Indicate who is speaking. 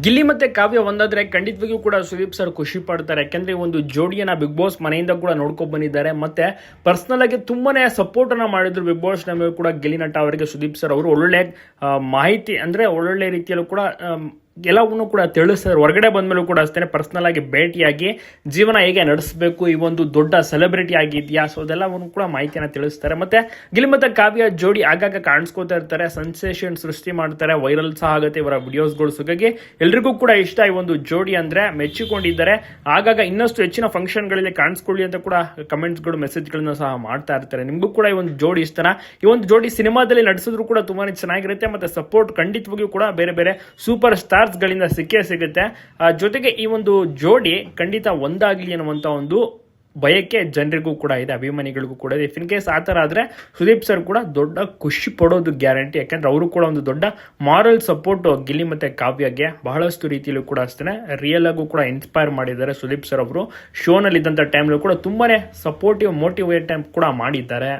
Speaker 1: ಗಿಲ್ಲಿ ಮತ್ತೆ ಕಾವ್ಯ ಒಂದಾದ್ರೆ ಖಂಡಿತವಾಗಿಯೂ ಕೂಡ ಸುದೀಪ್ ಸರ್ ಖುಷಿ ಪಡ್ತಾರೆ. ಯಾಕೆಂದ್ರೆ ಈ ಒಂದು ಜೋಡಿಯನ್ನ ಬಿಗ್ ಬಾಸ್ ಮನೆಯಿಂದ ಕೂಡ ನೋಡ್ಕೊಂಡು ಬಂದಿದ್ದಾರೆ. ಮತ್ತೆ ಪರ್ಸನಲ್ ಆಗಿ ತುಂಬಾನೇ ಸಪೋರ್ಟ್ ಅನ್ನ ಮಾಡಿದ್ರು ಬಿಗ್ ಬಾಸ್ ನಮಗೆ ಕೂಡ ಗಿಲ್ಲಿ ನಟ ಅವರಿಗೆ ಸುದೀಪ್ ಸರ್ ಅವರು ಒಳ್ಳೆ ಮಾಹಿತಿ ಅಂದ್ರೆ ಒಳ್ಳೊಳ್ಳೆ ರೀತಿಯಲ್ಲೂ ಕೂಡ ಎಲ್ಲವನ್ನೂ ಕೂಡ ತಿಳಿಸ್ತಾರೆ. ಹೊರಗಡೆ ಬಂದ್ಮೇಲೂ ಕೂಡ ಅಷ್ಟೇ ಪರ್ಸನಲ್ ಆಗಿ ಭೇಟಿಯಾಗಿ ಜೀವನ ಹೇಗೆ ನಡೆಸಬೇಕು, ಈ ಒಂದು ದೊಡ್ಡ ಸೆಲೆಬ್ರಿಟಿ ಆಗಿದೆಯಾ, ಸೊ ಅದೆಲ್ಲವನ್ನು ಕೂಡ ಮಾಹಿತಿಯನ್ನು ತಿಳಿಸ್ತಾರೆ. ಮತ್ತೆ ಗಿಲ್ಲಿ ಮತ್ತೆ ಕಾವ್ಯ ಜೋಡಿ ಆಗಾಗ ಕಾಣಿಸ್ಕೋತಾ ಇರ್ತಾರೆ, ಸೆನ್ಸೇಷನ್ ಸೃಷ್ಟಿ ಮಾಡ್ತಾರೆ, ವೈರಲ್ ಸಹ ಆಗುತ್ತೆ ಇವರ ವಿಡಿಯೋಸ್ಗಳು. ಹಾಗಾಗಿ ಎಲ್ರಿಗೂ ಕೂಡ ಇಷ್ಟ ಈ ಒಂದು ಜೋಡಿ ಅಂದ್ರೆ ಮೆಚ್ಚಿಕೊಂಡಿದ್ದಾರೆ. ಆಗಾಗ ಇನ್ನಷ್ಟು ಹೆಚ್ಚಿನ ಫಂಕ್ಷನ್ಗಳಲ್ಲಿ ಕಾಣಿಸ್ಕೊಳ್ಳಿ ಅಂತ ಕೂಡ ಕಮೆಂಟ್ಸ್ಗಳು ಮೆಸೇಜ್ಗಳನ್ನ ಸಹ ಮಾಡ್ತಾ ಇರ್ತಾರೆ. ನಿಮಗೂ ಕೂಡ ಈ ಒಂದು ಜೋಡಿ ಇಷ್ಟನಾ? ಈ ಒಂದು ಜೋಡಿ ಸಿನಿಮಾದಲ್ಲಿ ನಡೆಸಿದ್ರು ಕೂಡ ತುಂಬಾನೇ ಚೆನ್ನಾಗಿರುತ್ತೆ. ಮತ್ತೆ ಸಪೋರ್ಟ್ ಖಂಡಿತವಾಗಿಯೂ ಕೂಡ ಬೇರೆ ಬೇರೆ ಸೂಪರ್ ಸ್ಟಾರ್ ಗಳಿಂದ ಸಿಕ್ಕೇ ಸಿಗುತ್ತೆ. ಜೊತೆಗೆ ಈ ಒಂದು ಜೋಡಿ ಖಂಡಿತ ಒಂದಾಗಲಿ ಅನ್ನುವಂತ ಒಂದು ಬಯಕೆ ಜನರಿಗೂ ಕೂಡ ಇದೆ, ಅಭಿಮಾನಿಗಳಿಗೂ ಕೂಡ ಇದೆ. ಇಫ್ ಇನ್ ಕೇಸ್ ಆ ಥರ ಆದರೆ ಸುದೀಪ್ ಸರ್ ಕೂಡ ದೊಡ್ಡ ಖುಷಿ ಪಡೋದು ಗ್ಯಾರಂಟಿ. ಯಾಕಂದ್ರೆ ಅವರು ಕೂಡ ಒಂದು ದೊಡ್ಡ ಮಾರಲ್ ಸಪೋರ್ಟ್ ಗಿಲ್ಲಿ ಮತ್ತೆ ಕಾವ್ಯಗೆ ಬಹಳಷ್ಟು ರೀತಿಯಲ್ಲೂ ಕೂಡ ಅಷ್ಟೇ ರಿಯಲ್ ಆಗು ಕೂಡ ಇನ್ಸ್ಪೈರ್ ಮಾಡಿದ್ದಾರೆ. ಸುದೀಪ್ ಸರ್ ಅವರು ಶೋನಲ್ಲಿ ಇದ್ದಂಥ ಟೈಮ್ಲೂ ಕೂಡ ತುಂಬಾನೇ ಸಪೋರ್ಟಿವ್ ಮೋಟಿವೇಟ್ ಕೂಡ ಮಾಡಿದ್ದಾರೆ.